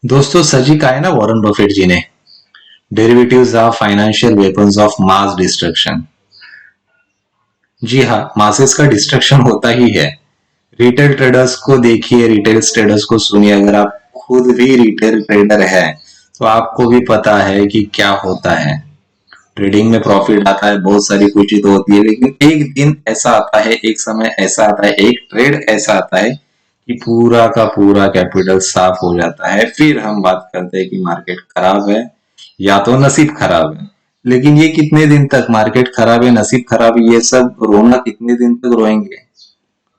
दोस्तों सजी कहा है ना वॉरेन बफेट जी ने, derivatives are financial weapons of mass destruction. जी हाँ, मासेस का डिस्ट्रक्शन होता ही है। रिटेल ट्रेडर्स को देखिए, रिटेल ट्रेडर्स को सुनिए। अगर आप खुद भी रिटेल ट्रेडर है तो आपको भी पता है कि क्या होता है। ट्रेडिंग में प्रॉफिट आता है, बहुत सारी खुशी तो होती है, लेकिन एक दिन ऐसा आता है, एक समय ऐसा आता है, एक ट्रेड ऐसा आता है कि पूरा का पूरा कैपिटल साफ हो जाता है। फिर हम बात करते हैं कि मार्केट खराब है या तो नसीब खराब है। लेकिन ये कितने दिन तक मार्केट खराब है, नसीब खराब है, ये सब रोना कितने दिन तक रोएंगे?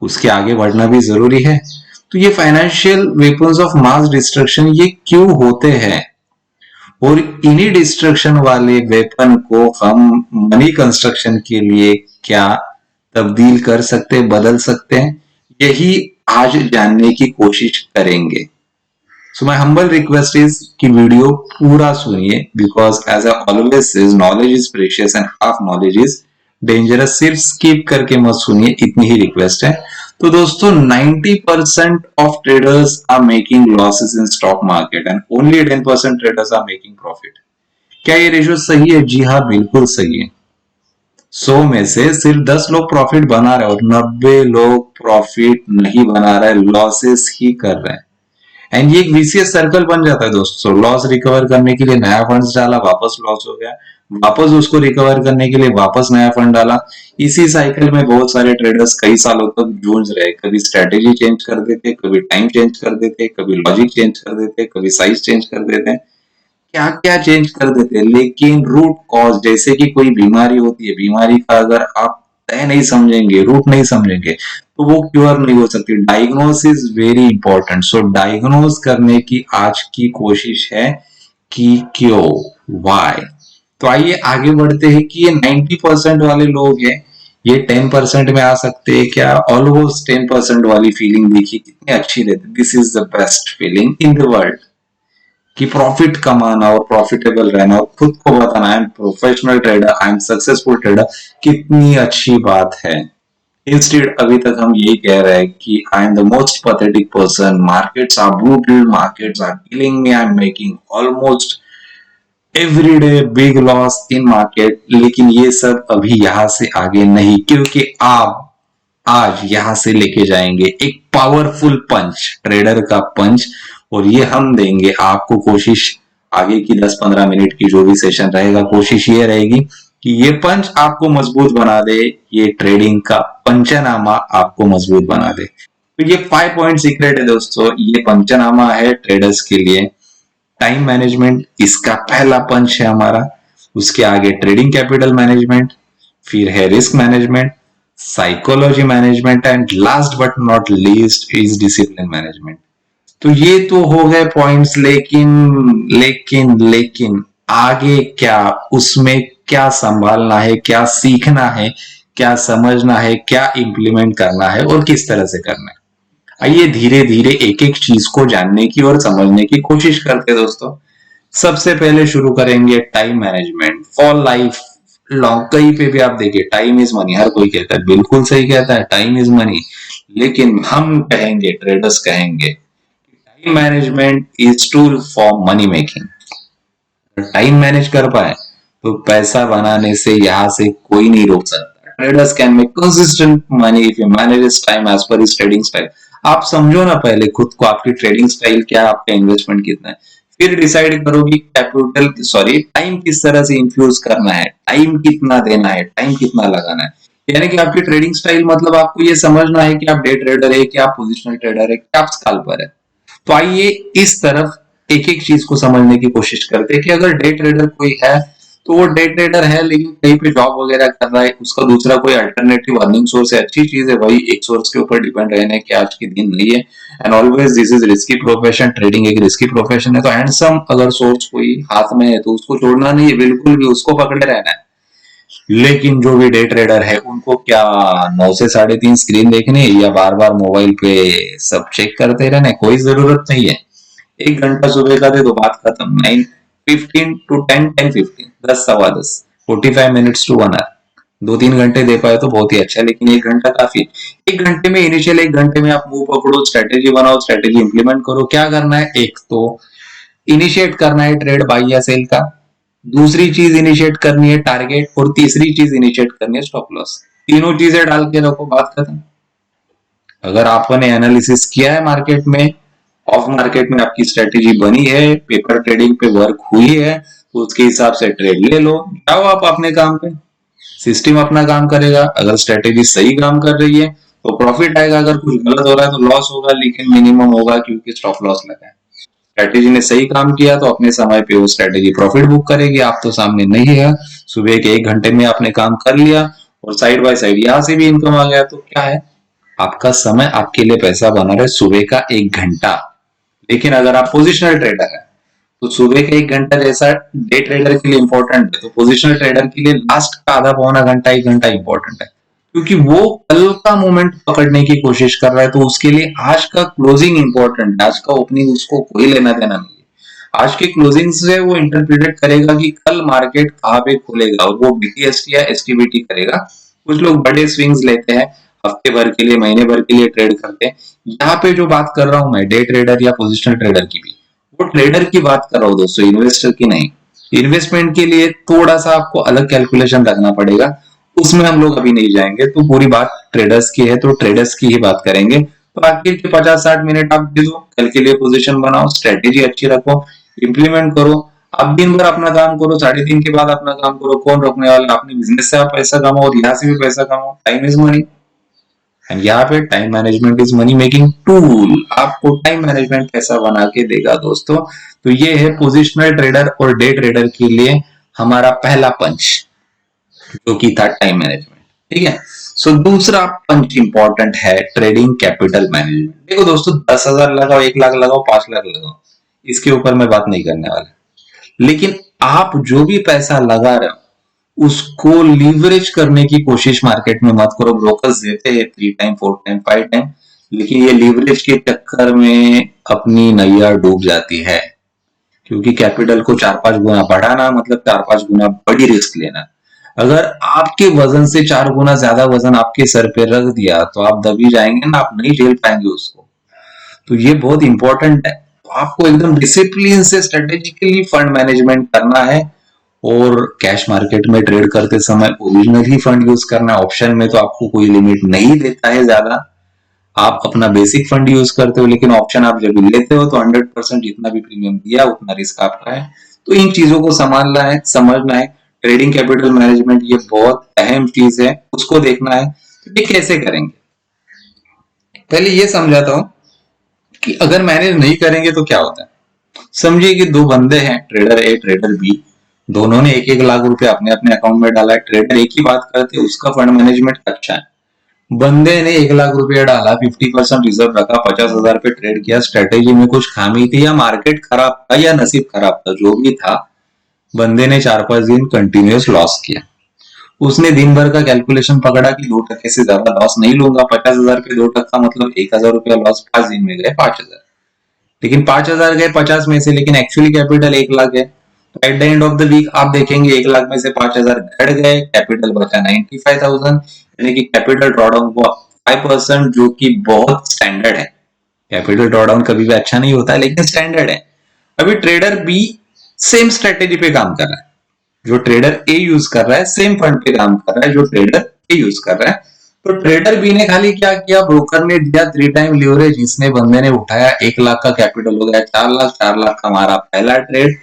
उसके आगे बढ़ना भी जरूरी है। तो ये financial weapons of mass destruction ये क्यों होते हैं, और इन्हीं डिस्ट्रक्शन वाले वेपन को हम मनी कंस्ट्रक्शन के लिए क्या तब्दील कर सकते हैं, बदल सकते हैं, यही आज जानने की कोशिश करेंगे। So my humble request is कि वीडियो पूरा सुनिए, because as I always says knowledge is precious and half knowledge is dangerous. सिर्फ स्किप करके मत सुनिए, इतनी ही रिक्वेस्ट है। तो दोस्तों 90% of traders are making losses in stock market and only 10% traders are making profit. क्या ये रेशियो सही है? जी हाँ, बिल्कुल सही है। 100 में से सिर्फ 10 लोग प्रॉफिट बना रहे हैं और 90 लोग प्रॉफिट नहीं बना रहे, लॉसेस ही कर रहे हैं। एंड ये एक वीसीएस सर्कल बन जाता है दोस्तों। लॉस रिकवर करने के लिए नया फंड्स डाला, वापस लॉस हो गया, वापस उसको रिकवर करने के लिए वापस नया फंड डाला। इसी साइकिल में बहुत सारे ट्रेडर्स कई सालों तक जूझ रहे। कभी स्ट्रेटेजी चेंज कर देते, कभी टाइम चेंज कर देते, कभी लॉजिक चेंज कर देते, कभी साइज चेंज कर देते, क्या क्या चेंज कर देते, लेकिन रूट कॉज जैसे कि कोई बीमारी होती है, बीमारी का अगर आप तय नहीं समझेंगे, रूट नहीं समझेंगे, तो वो क्योर नहीं हो सकती। Diagnose is very important. So diagnose करने की आज की कोशिश है कि क्यों, वाई। तो आइए आगे बढ़ते हैं कि ये 90% वाले लोग हैं, ये 10% में आ सकते हैं क्या? ऑलमोस्ट 10% वाली फीलिंग देखिए कितनी अच्छी रहती है। This is the best feeling in the world कि प्रॉफिट कमाना और प्रॉफिटेबल रहना और खुद को बताना I am professional trader, I am successful trader, कितनी अच्छी बात है। इंस्टेड अभी तक हम यही कह रहे हैं कि I am the most pathetic person, markets are brutal, markets are killing me, I am making almost every day big loss in market. लेकिन ये सब अभी यहां से आगे नहीं, क्योंकि आप आज यहां से लेके जाएंगे एक पावरफुल पंच, ट्रेडर का पंच, और ये हम देंगे आपको। कोशिश आगे की 10-15 मिनट की जो भी सेशन रहेगा, कोशिश ये रहेगी कि ये पंच आपको मजबूत बना दे, ये ट्रेडिंग का पंचनामा आपको मजबूत बना दे। तो ये 5 पॉइंट सीक्रेट है दोस्तों, ये पंचनामा है ट्रेडर्स के लिए। टाइम मैनेजमेंट इसका पहला पंच है हमारा, उसके आगे ट्रेडिंग कैपिटल मैनेजमेंट, फिर है risk management, psychology management, and last but not least is discipline management. तो ये तो हो गए पॉइंट्स, लेकिन आगे क्या, उसमें क्या संभालना है, क्या सीखना है, क्या समझना है, क्या इंप्लीमेंट करना है और किस तरह से करना है। आइए धीरे धीरे एक एक चीज को जानने की और समझने की कोशिश करते हैं दोस्तों। सबसे पहले शुरू करेंगे time management for life long. कहीं पे भी आप देखिए टाइम इज मनी, हर कोई कहता है, बिल्कुल सही कहता है, टाइम इज मनी। लेकिन हम कहेंगे, ट्रेडर्स कहेंगे, time management is tool for money making. Time manage कर पाए तो पैसा बनाने से यहां से कोई नहीं रोक सकता। Traders can make consistent money if you manage time as per his trading style. आप समझो ना पहले खुद को, आपकी ट्रेडिंग स्टाइल क्या है, आपका इन्वेस्टमेंट कितना है, फिर डिसाइड करो कि कैपिटल सॉरी टाइम किस तरह से इन्फ्यूज करना है, टाइम कितना देना है, टाइम कितना लगाना है। यानी कि आपकी ट्रेडिंग स्टाइल मतलब आपको ये समझना है कि आप डे ट्रेडर है, कि आप पोजिशनल ट्रेडर है, कि आप स्कैल्पर है। तो आइए इस तरफ एक एक चीज को समझने की कोशिश करते हैं कि अगर डे ट्रेडर कोई है तो वो डे ट्रेडर है, लेकिन कहीं पे जॉब वगैरह कर रहा है, उसका दूसरा कोई अल्टरनेटिव अर्निंग सोर्स है, अच्छी चीज है भाई, एक सोर्स के ऊपर डिपेंड रहने की आज के दिन नहीं है। And always this is risky profession, trading एक रिस्की प्रोफेशन है। तो हैंडसम अगर सोर्स कोई हाथ में है तो उसको छोड़ना नहीं है, बिल्कुल भी उसको पकड़े रहना है। लेकिन जो भी डे ट्रेडर है उनको क्या 9 से 3:30 स्क्रीन देखनी है या बार बार मोबाइल पे सब चेक करते रहने, कोई जरूरत नहीं है। 1 घंटा सुबह का दे दो, बात खत्म। 9:15 to 10:15, 10 सवा 10, 45 मिनट्स टू 1 आवर, 2-3 घंटे दे पाए तो बहुत ही अच्छा, लेकिन 1 घंटा काफी। 1 घंटे में, इनिशियल 1 घंटे में आप मुंह पकड़ो, स्ट्रेटेजी बनाओ, स्ट्रेटेजी इंप्लीमेंट करो। क्या करना है, एक तो इनिशिएट करना है ट्रेड बाई या सेल का, दूसरी चीज इनिशिएट करनी है टारगेट, और तीसरी चीज इनिशिएट करनी है स्टॉप लॉस। तीनों चीजें डाल के रखो, बात खत्म। अगर आपने एनालिसिस किया है मार्केट में, ऑफ मार्केट में आपकी स्ट्रेटेजी बनी है, पेपर ट्रेडिंग पे वर्क हुई है, तो उसके हिसाब से ट्रेड ले लो, जाओ आप अपने काम पे। सिस्टम अपना काम करेगा, अगर स्ट्रेटेजी सही काम कर रही है तो प्रॉफिट आएगा, अगर कुछ गलत हो रहा है तो लॉस होगा, लेकिन मिनिमम होगा क्योंकि स्टॉप लॉस लगा है। स्ट्रेटेजी ने सही काम किया तो अपने समय पे वो स्ट्रेटेजी प्रॉफिट बुक करेगी। आप तो सामने नहीं है, सुबह के 1 घंटे में आपने काम कर लिया और साइड बाय साइड यहाँ से भी इनकम आ गया, तो क्या है, आपका समय आपके लिए पैसा बना रहा है, सुबह का 1 घंटा। लेकिन अगर आप पोजिशनल ट्रेडर है तो सुबह का 1 घंटा जैसा डे ट्रेडर के लिए इंपॉर्टेंट है, तो पोजिशनल ट्रेडर के लिए लास्ट का आधा पौना घंटा 1 घंटा इंपॉर्टेंट है, क्योंकि वो कल का मोमेंट पकड़ने की कोशिश कर रहा है, तो उसके लिए आज का क्लोजिंग इंपॉर्टेंट है, आज का ओपनिंग उसको कोई लेना देना नहीं है। आज की क्लोजिंग से वो इंटरप्रिटेट करेगा कि कल मार्केट कहाँ पे खुलेगा, और वो बीटीएसटी या एसटीबीटी करेगा। कुछ लोग बड़े स्विंग्स लेते हैं, हफ्ते भर के लिए, महीने भर के लिए ट्रेड करते हैं। यहाँ पे जो बात कर रहा हूं मैं डे ट्रेडर या पोजिशनल ट्रेडर की भी, वो ट्रेडर की बात कर रहा हूँ दोस्तों, इन्वेस्टर की नहीं। इन्वेस्टमेंट के लिए थोड़ा सा आपको अलग कैलकुलेशन रखना पड़ेगा, उसमें हम लोग अभी नहीं जाएंगे। तो पूरी बात ट्रेडर्स की है, तो ट्रेडर्स की ही बात करेंगे। तो आखिर के 50-60 मिनट आप दे दो, कल के लिए पोजीशन बनाओ, स्ट्रेटेजी अच्छी रखो, इम्प्लीमेंट करो। आप दिन भर अपना काम करो, 3:30 के बाद अपना काम करो, कौन रोकने वाला, अपने बिजनेस से आप पैसा कमाओ और यहाँ से भी पैसा कमाओ। टाइम इज मनी, एंड यहाँ पे time management is money making tool, आपको टाइम मैनेजमेंट कैसा बना के देगा दोस्तों। तो ये है पोजिशनल ट्रेडर और डे ट्रेडर के लिए हमारा पहला पंच, जो कि था टाइम मैनेजमेंट। ठीक है, सो दूसरा पंच इंपॉर्टेंट है ट्रेडिंग कैपिटल मैनेजमेंट। देखो दोस्तों, 10,000 लगाओ, 1 लाख लगाओ, 5 लाख लगाओ, इसके ऊपर मैं बात नहीं करने वाला, लेकिन आप जो भी पैसा लगा रहे हो उसको लीवरेज करने की कोशिश मार्केट में मत करो। ब्रोकर्स देते हैं 3 टाइम 4 टाइम 5 टाइम, लेकिन ये लीवरेज के चक्कर में अपनी नैया डूब जाती है, क्योंकि कैपिटल को 4-5 गुना बढ़ाना मतलब 4-5 गुना बड़ी रिस्क लेना। अगर आपके वजन से 4 गुना ज्यादा वजन आपके सर पे रख दिया तो आप दबी जाएंगे ना, आप नहीं झेल पाएंगे उसको। तो ये बहुत इंपॉर्टेंट है, तो आपको एकदम डिसिप्लिन से स्ट्रेटेजिकली फंड मैनेजमेंट करना है। और कैश मार्केट में ट्रेड करते समय ओरिजिनल ही फंड यूज करना है, ऑप्शन में तो आपको कोई लिमिट नहीं देता है ज्यादा, आप अपना बेसिक फंड यूज करते हो, लेकिन ऑप्शन आप जब लेते हो तो 100% जितना भी प्रीमियम दिया उतना रिस्क आपका है। तो इन चीजों को संभालना है, समझना है। ट्रेडिंग कैपिटल मैनेजमेंट ये बहुत अहम चीज है, उसको देखना है। तो ये कैसे करेंगे, पहले ये समझाता हूं कि अगर मैनेज नहीं करेंगे तो क्या होता है। समझिए कि दो बंदे हैं, ट्रेडर ए ट्रेडर बी, दोनों ने 1-1 लाख रुपए अपने अपने अकाउंट में डाला है। ट्रेडर एक ही बात करते हैं, उसका फंड मैनेजमेंट अच्छा है। बंदे ने 1 लाख रुपया डाला, 50% रिजर्व रखा, 50,000 पे ट्रेड किया, स्ट्रेटेजी में कुछ खामी थी या मार्केट खराब था या नसीब खराब था, जो भी था, बंदे ने 4-5 दिन कंटिन्यूस लॉस किया। उसने दिन भर का कैलकुलेशन पकड़ा कि 2% से ज्यादा लॉस नहीं लूंगा, 50,000 पे 2% मतलब 1,000 रुपया लॉस, 5 दिन में गए 5,000। लेकिन 5,000 गए 50 में से, लेकिन एक्चुअली कैपिटल 1 लाख है। तो at the end of the week आप देखेंगे 1 लाख में से 5,000 घट गए, कैपिटल बचा 95,000, यानी कि कैपिटल ड्रॉडाउन हुआ 5%, जो कि बहुत स्टैंडर्ड है। कैपिटल ड्रॉडाउन कभी भी अच्छा नहीं होता है, लेकिन स्टैंडर्ड है। अभी ट्रेडर बी सेम स्ट्रेटेजी पे काम कर रहा है, जो ट्रेडर ए यूज कर रहा है सेम फंड पे काम कर रहा है जो ट्रेडर ए यूज कर रहा है। तो ट्रेडर बी ने खाली क्या किया, ब्रोकर ने दिया 3 टाइम लीवरेज, इसने बंदे ने उठाया 1 लाख का कैपिटल, हो गया 4 लाख, 4 लाख का हमारा पहला ट्रेड।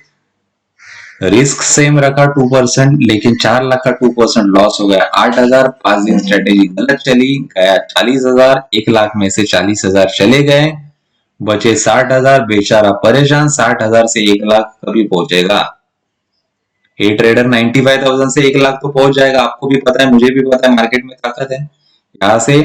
रिस्क सेम रखा 2%, लेकिन 4 लाख का 2% लॉस हो गया 8,000। 5 दिन स्ट्रेटेजी गलत चली, गया 40,000, 1 लाख में से 40,000 चले गए, बचे 60,000, बेचारा परेशान। 60,000 से 1 लाख कभी पहुंचेगा, ये ट्रेडर 95,000 से 1 लाख तो पहुंच जाएगा, आपको भी पता है, मुझे भी पता है, मार्केट में ताकत है। यहाँ से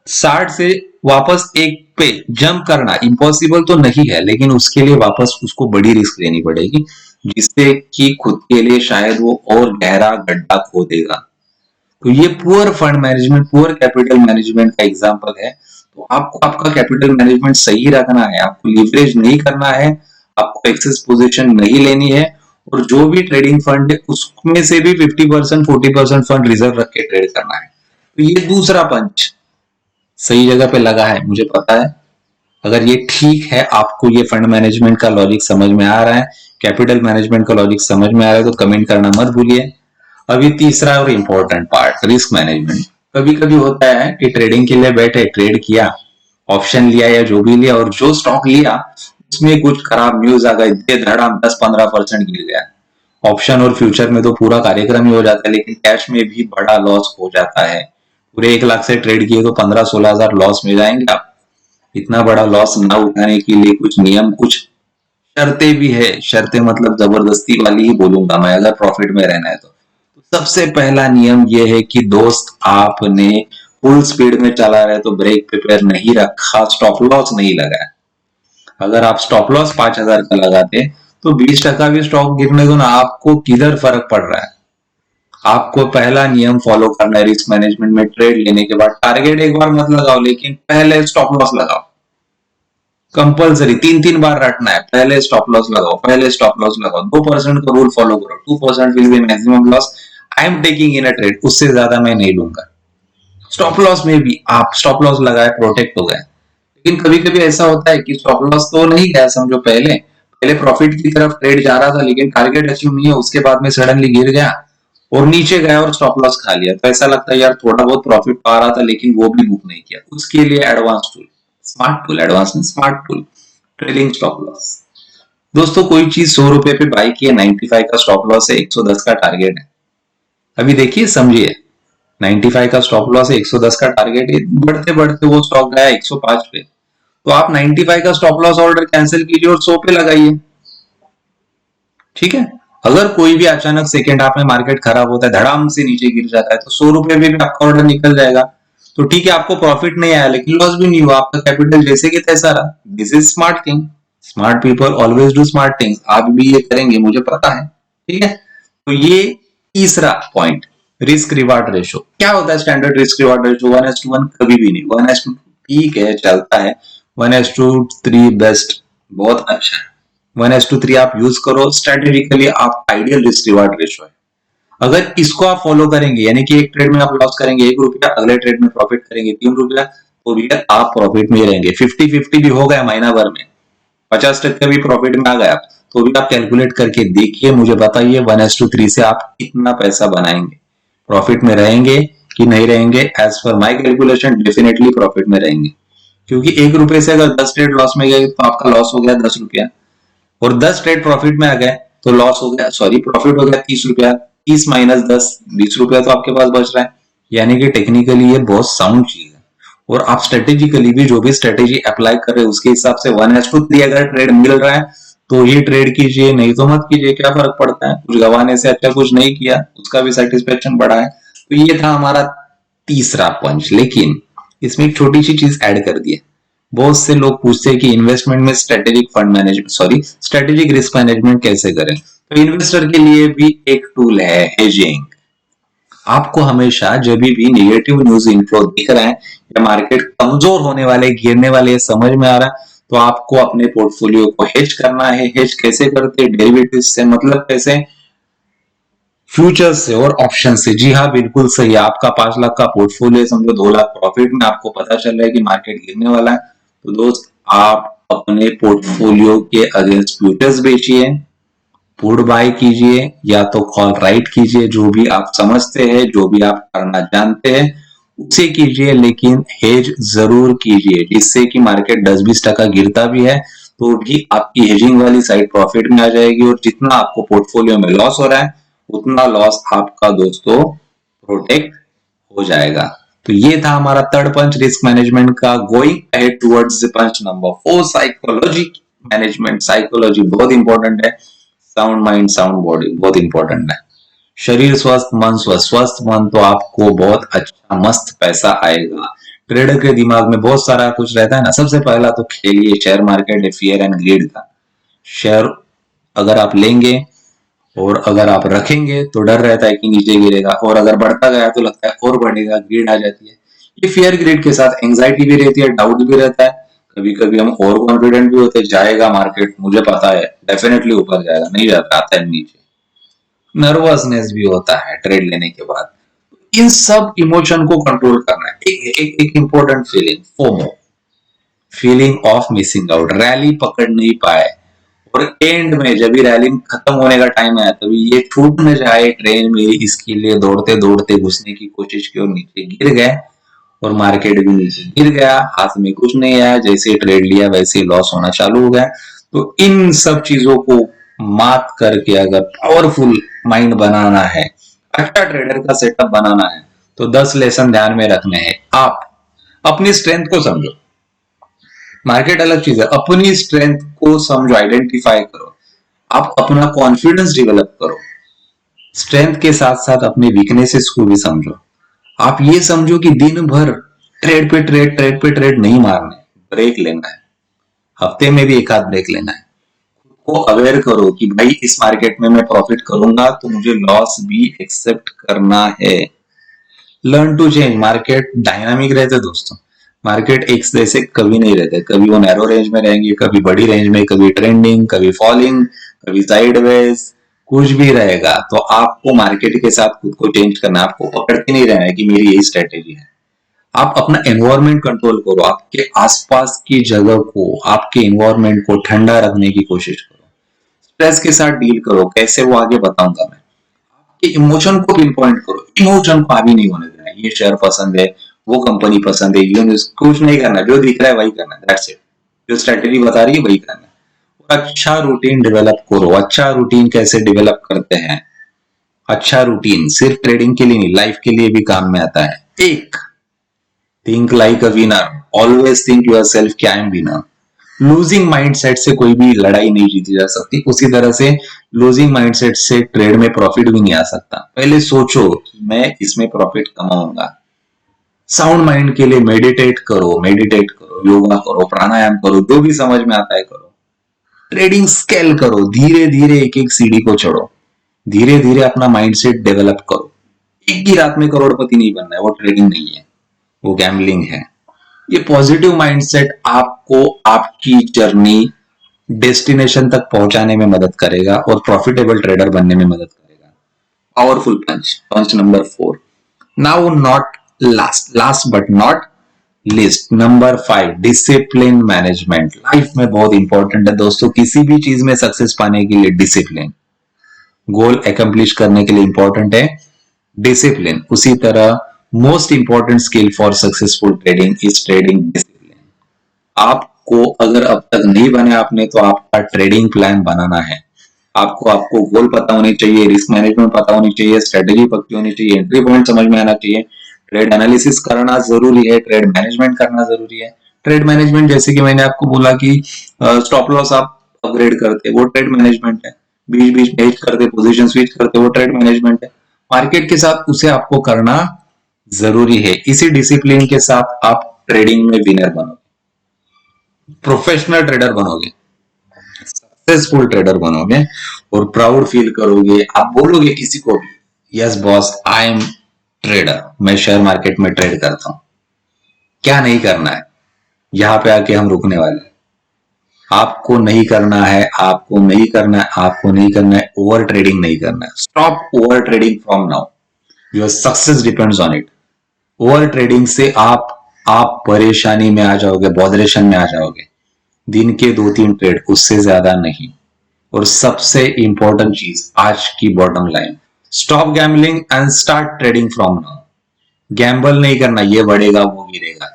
60 से वापस एक पे जंप करना इम्पॉसिबल तो नहीं है, लेकिन उसके लिए वापस उसको बड़ी रिस्क लेनी पड़ेगी, जिससे कि खुद के लिए शायद वो और गहरा गड्ढा खो देगा। तो ये poor fund management, poor capital management का एग्जांपल है। तो आपको आपका कैपिटल मैनेजमेंट सही रखना है, आपको लीवरेज नहीं करना है, आपको एक्सेस पोजीशन नहीं लेनी है, और जो भी ट्रेडिंग फंड है उसमें से भी 50% 40% फंड रिजर्व रख के ट्रेड करना है। तो ये दूसरा पंच सही जगह पे लगा है, मुझे पता है। अगर ये ठीक है, आपको ये फंड मैनेजमेंट का लॉजिक समझ में आ रहा है, कैपिटल मैनेजमेंट का लॉजिक समझ में आ रहा है, तो कमेंट करना मत भूलिए। अभी तीसरा और इम्पोर्टेंट पार्ट, रिस्क मैनेजमेंट। कभी कभी होता है कि ट्रेडिंग के लिए बैठे, ट्रेड किया, ऑप्शन लिया या जो भी लिया, और जो स्टॉक लिया उसमें कुछ खराब न्यूज आ गई, धड़ाम 10-15% गिर गया। ऑप्शन और फ्यूचर में तो पूरा कार्यक्रम ही हो जाता है, लेकिन कैश में भी बड़ा लॉस हो जाता है। पूरे 1 लाख से ट्रेड किए तो 15-16 हजार लॉस में जाएंगे आप। इतना बड़ा लॉस ना उठाने के लिए कुछ नियम, कुछ शर्तें भी है। शर्तें मतलब जबरदस्ती वाली ही बोलूंगा मैं, अगर प्रॉफिट में रहना है तो। सबसे पहला नियम यह है कि दोस्त, आपने फुल स्पीड में चला रहे तो ब्रेक पे पैर नहीं रखा, स्टॉप लॉस नहीं लगाया। अगर आप स्टॉप लॉस 5,000 का लगाते तो 20% भी स्टॉक गिरने दो ना, आपको किधर फर्क पड़ रहा है। आपको पहला नियम फॉलो करना है रिस्क मैनेजमेंट में। ट्रेड लेने के बाद टारगेट एक बार मत लगाओ, लेकिन पहले स्टॉप लॉस लगाओ। कंपल्सरी 3-3 बार रटना है, पहले स्टॉप लॉस लगाओ, पहले स्टॉप लॉस लगाओ। 2% का रूल फॉलो करो, 2% will be maximum loss I am taking in a trade, उससे ज्यादा मैं नहीं लूंगा। स्टॉप लॉस में भी आप स्टॉप लॉस लगाए, प्रोटेक्ट हो गए। लेकिन कभी कभी ऐसा होता है कि स्टॉप लॉस तो नहीं गया, समझो पहले पहले प्रॉफिट की तरफ ट्रेड जा रहा था, लेकिन टारगेट अचीव नहीं है, उसके बाद में सडनली गिर गया और नीचे गया और स्टॉप लॉस खा लिया, तो ऐसा लगता है यार थोड़ा बहुत प्रॉफिट पा रहा था, लेकिन वो भी बुक नहीं किया। उसके लिए advance tool, smart tool, advance में smart tool, trailing stop loss. दोस्तों, कोई चीज 100 रुपए पे बाई की है, 95 का स्टॉप लॉस है, 110 का टारगेट है। अभी देखिए, समझिए, 95 का स्टॉप लॉस है, 110 का टारगेट है, बढ़ते बढ़ते वो स्टॉक गया 105 पे, तो आप 95 का स्टॉप लॉस ऑर्डर कैंसिल कीजिए और 100 पे लगाइए। ठीक है। अगर कोई भी अचानक सेकेंड हाफ में मार्केट खराब होता है, धड़ाम से नीचे गिर जाता है, तो 100 रुपए में भी आपका ऑर्डर निकल जाएगा। तो ठीक है, आपको प्रॉफिट नहीं आया, लेकिन लॉस भी नहीं हुआ, आपका कैपिटल जैसे कि तैसा रहा। This is smart thing. Smart people always do smart things. आप भी ये करेंगे, मुझे पता है। ठीक है। तो ये तीसरा पॉइंट, रिस्क रिवार्ड रेशो। क्या होता है स्टैंडर्ड रिस्क रिवार्ड रेशो? 1:1 कभी भी नहीं। 1:2 ठीक है, चलता है। 1:3 बेस्ट, बहुत अच्छा है। 1:3 आप यूज करो स्ट्रेटेजिकली, आप आइडियल रिस्क रिवार्ड रेशो है। अगर इसको आप फॉलो करेंगे, यानी कि एक ट्रेड में आप लॉस करेंगे 1 रुपया, अगले ट्रेड में प्रॉफिट करेंगे 3 रुपया, तो भी आप प्रॉफिट में रहेंगे। 50-50 भी हो गया महीना भर में, 50% भी प्रॉफिट में आ गया, तो भी आप कैलकुलेट करके देखिए, मुझे बताइए 1:3 से आप कितना पैसा बनाएंगे, प्रॉफिट में रहेंगे कि नहीं रहेंगे। एज पर माई कैलकुलेशन डेफिनेटली प्रॉफिट में रहेंगे, क्योंकि 1 रुपए से अगर 10 ट्रेड लॉस में गए तो आपका लॉस हो गया 10 रुपया, और 10 ट्रेड प्रॉफिट में आ गए तो लॉस हो गया, सॉरी, प्रॉफिट हो गया 30 रुपया। 30 माइनस 10, 20 रुपया तो आपके पास बच रहा है। यानी कि टेक्निकली ये बहुत साउंड चीज है। और आप स्ट्रेटेजिकली भी जो भी स्ट्रेटेजी अप्लाई कर रहे हो, उसके हिसाब से 1:3 अगर ट्रेड मिल रहा है तो ये ट्रेड कीजिए, नहीं तो मत कीजिए। क्या फर्क पड़ता है, कुछ गंवाने से अच्छा कुछ नहीं किया, उसका भी सेटिस्फेक्शन बढ़ा है। तो ये था हमारा तीसरा पंच। लेकिन इसमें एक छोटी सी चीज ऐड कर दी है। बहुत से लोग पूछते हैं कि इन्वेस्टमेंट में strategic fund management, sorry, strategic risk management कैसे करें। तो इन्वेस्टर के लिए भी एक टूल है, हेजिंग। आपको हमेशा जब भी नेगेटिव न्यूज इन्फ्लो दिख रहा है या मार्केट कमजोर होने वाले, गिरने वाले समझ में आ रहा है, तो आपको अपने पोर्टफोलियो को हेज करना है। हेज कैसे करते हैं? डेरिवेटिव से, मतलब कैसे? फ्यूचर से और ऑप्शन से। जी हाँ, बिल्कुल सही। आपका 5 लाख का पोर्टफोलियो, समझो 2 लाख प्रॉफिट में, आपको पता चल रहा है कि मार्केट गिरने वाला है, तो दोस्त आप अपने पोर्टफोलियो के अगेंस्ट फ्यूचर्स बेचिए, पुट बाय कीजिए, या तो कॉल राइट कीजिए, जो भी आप समझते हैं, जो भी आप करना जानते हैं उसे कीजिए, लेकिन हेज जरूर कीजिए, जिससे कि मार्केट 10-20% गिरता भी है तो भी आपकी हेजिंग वाली साइड प्रॉफिट में आ जाएगी, और जितना आपको पोर्टफोलियो में लॉस हो रहा है उतना लॉस आपका दोस्तों प्रोटेक्ट हो जाएगा। तो ये था हमारा थर्ड पंच रिस्क मैनेजमेंट का। गोइंग अहेड टुवर्ड्स पंच नंबर 4, साइकोलॉजी मैनेजमेंट। साइकोलॉजी बहुत इंपॉर्टेंट है। साउंड माइंड साउंड बॉडी बहुत इंपॉर्टेंट है। शरीर स्वस्थ, मन स्वस्थ। स्वस्थ मन तो आपको बहुत अच्छा मस्त पैसा आएगा। ट्रेडर के दिमाग में बहुत सारा कुछ रहता है ना। सबसे पहला तो खेलिए शेयर मार्केट है, फियर एंड ग्रीड का। शेयर अगर आप लेंगे और अगर आप रखेंगे तो डर रहता है कि नीचे गिरेगा, और अगर बढ़ता गया तो लगता है और बढ़ेगा, ग्रीड आ जाती है। ये फियर ग्रीड के साथ एंजाइटी भी रहती है, डाउट भी रहता है। कभी कभी हम ओवर कॉन्फिडेंट भी होते हैं, जाएगा मार्केट, मुझे पता है डेफिनेटली ऊपर जाएगा, नहीं जाता, आता है नीचे। नर्वसनेस भी होता है ट्रेड लेने के बाद। इन सब इमोशन को कंट्रोल करना है। एक important feeling, FOMO. Feeling of missing out, rally पकड़ नहीं पाए और एंड में जब ये रैली खत्म होने का टाइम आया तभी ये छूट न जाए ट्रेन मेरी, इसके लिए दौड़ते दौड़ते घुसने की कोशिश की और नीचे गिर गए और मार्केट भी नीचे गिर गया, हाथ में कुछ नहीं आया, जैसे ट्रेड लिया वैसे ही लॉस होना चालू हो गया। तो इन सब चीजों को मात करके अगर पावरफुल माइंड बनाना है, अच्छा ट्रेडर का सेटअप बनाना है, तो 10 लेसन ध्यान में रखने हैं। आप अपनी स्ट्रेंथ को समझो, मार्केट अलग चीज है, अपनी स्ट्रेंथ को समझो, आइडेंटिफाई करो, आप अपना कॉन्फिडेंस डेवलप करो, स्ट्रेंथ के साथ साथ अपने वीकनेसेस को भी समझो। आप ये समझो कि दिन भर ट्रेड पे ट्रेड नहीं मारना है, ब्रेक लेना है, हफ्ते में भी एक आध ब्रेक लेना है, को अवेयर करो कि भाई इस मार्केट में मैं प्रॉफिट करूंगा तो मुझे लॉस भी एक्सेप्ट करना है। Learn to change, market dynamic रहते दोस्तों, मार्केट एक जैसे कभी नहीं रहते, कभी वो नैरो रेंज में रहेंगे, कभी बड़ी रेंज में, कभी ट्रेंडिंग, कभी फॉलिंग, कभी साइडवेज, कुछ भी रहेगा। तो आपको मार्केट के साथ खुद को चेंज करना है, आपको पकड़ते नहीं रहना है कि मेरी यही स्ट्रेटेजी है। आप अपना एनवायरमेंट कंट्रोल करो, आपके आसपास की जगह को, आपके एनवायरमेंट को ठंडा रखने की कोशिश करो, स्ट्रेस के साथ डील करो, कैसे वो आगे बताऊंगा मैं। आपके इमोशन को पिन पॉइंट करो, इमोशन को हावी नहीं होने देना है, ये शेयर पसंद है, वो कंपनी पसंद है, ये कुछ नहीं करना, जो दिख रहा है वही करना है, दैट्स इट, जो स्ट्रेटेजी बता रही है वही करना है। और अच्छा रूटीन डेवलप करो। अच्छा रूटीन कैसे डेवलप करते हैं? अच्छा रूटीन सिर्फ ट्रेडिंग के लिए नहीं, लाइफ के लिए भी काम में आता है। एक, think like a winner, always think yourself कि I am winner. Losing mindset से कोई भी लड़ाई नहीं जीती जा सकती, उसी तरह से लूजिंग माइंडसेट से ट्रेड में प्रॉफिट भी नहीं आ सकता। पहले सोचो कि मैं इसमें प्रॉफिट कमाऊंगा। साउंड माइंड के लिए मेडिटेट करो, योगा करो, प्राणायाम करो, जो भी समझ में आता है करो। ट्रेडिंग स्केल करो, धीरे धीरे एक एक सीढ़ी को चढ़ो, धीरे धीरे अपना माइंडसेट डेवलप करो। एक ही रात में करोड़पति नहीं बनना है, वो ट्रेडिंग नहीं है, वो गैम्बलिंग है। ये पॉजिटिव माइंडसेट आपको आपकी जर्नी डेस्टिनेशन तक पहुंचाने में मदद करेगा और प्रॉफिटेबल ट्रेडर बनने में मदद करेगा। Powerful punch number 4। Now not last but not least, number 5, discipline management. Life में बहुत इंपॉर्टेंट है दोस्तों, किसी भी चीज में सक्सेस पाने के लिए डिसिप्लिन, गोल एकम्प्लिश करने के लिए इंपॉर्टेंट है डिसिप्लिन। उसी तरह most important skill for successful trading is trading discipline. आपको अगर अब तक नहीं बने आपने, तो आपका ट्रेडिंग प्लान बनाना है। आपको गोल पता होनी चाहिए, रिस्क मैनेजमेंट पता होनी चाहिए, स्ट्रेटेजी पक्की होनी चाहिए, एंट्री पॉइंट समझ में आना चाहिए, ट्रेड एनालिसिस करना जरूरी है, ट्रेड मैनेजमेंट करना जरूरी है। ट्रेड मैनेजमेंट जैसे कि मैंने आपको बोला कि स्टॉप लॉस आप अपग्रेड करते, वो ट्रेड मैनेजमेंट है, बीच बीच में करते, पोजीशन स्विच करते, वो ट्रेड मैनेजमेंट है। मार्केट के साथ उसे आपको करना जरूरी है। इसी डिसिप्लिन के साथ आप ट्रेडिंग में विनर बनोगे, प्रोफेशनल ट्रेडर बनोगे, सक्सेसफुल ट्रेडर बनोगे और प्राउड फील करोगे। आप बोलोगे किसी को भी, yes boss I am trader, मैं शेयर मार्केट में ट्रेड करता हूं। क्या नहीं करना है, यहां पे आके हम रुकने वाले। आपको नहीं करना है, आपको नहीं करना है, आपको नहीं करना है, ओवर ट्रेडिंग नहीं करना है। Stop over trading from now, your success depends on it. Over trading से आप परेशानी में आ जाओगे, बॉदरेशन में आ जाओगे। दिन के 2-3 ट्रेड, उससे ज्यादा नहीं। और सबसे इंपॉर्टेंट चीज, आज की bottom line, stop gambling and start trading from now. Gamble नहीं करना, ये बढ़ेगा वो गिरेगा,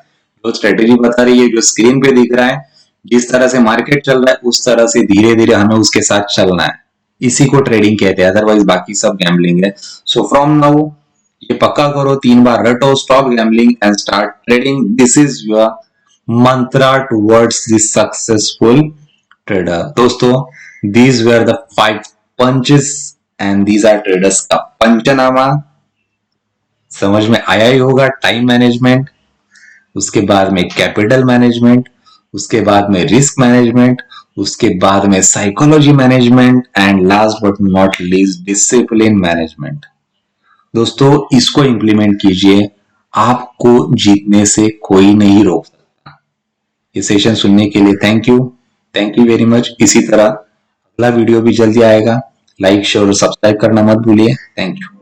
जो स्ट्रेटेजी बता रही है, जो स्क्रीन पे दिख रहा है, जिस तरह से मार्केट चल रहा है उस तरह से धीरे धीरे हमें उसके साथ चलना है। इसी को ट्रेडिंग कहते हैं, अदरवाइज बाकी सब गैम्बलिंग है। सो फ्रॉम नाउ ये पक्का करो, 3 बार रटो, stop gambling and start trading. This is your mantra towards the successful trader। दोस्तों, these were the 5 punches and these are traders का पंचनामा। समझ में आया ही होगा। टाइम मैनेजमेंट, उसके बाद में कैपिटल मैनेजमेंट, उसके बाद में रिस्क मैनेजमेंट, उसके बाद में psychology management and last but not least discipline management. दोस्तों, इसको इंप्लीमेंट कीजिए, आपको जीतने से कोई नहीं रोक सकता। ये सेशन सुनने के लिए थैंक यू वेरी मच। इसी तरह अगला वीडियो भी जल्दी आएगा। लाइक शेयर और सब्सक्राइब करना मत भूलिए। Thank you.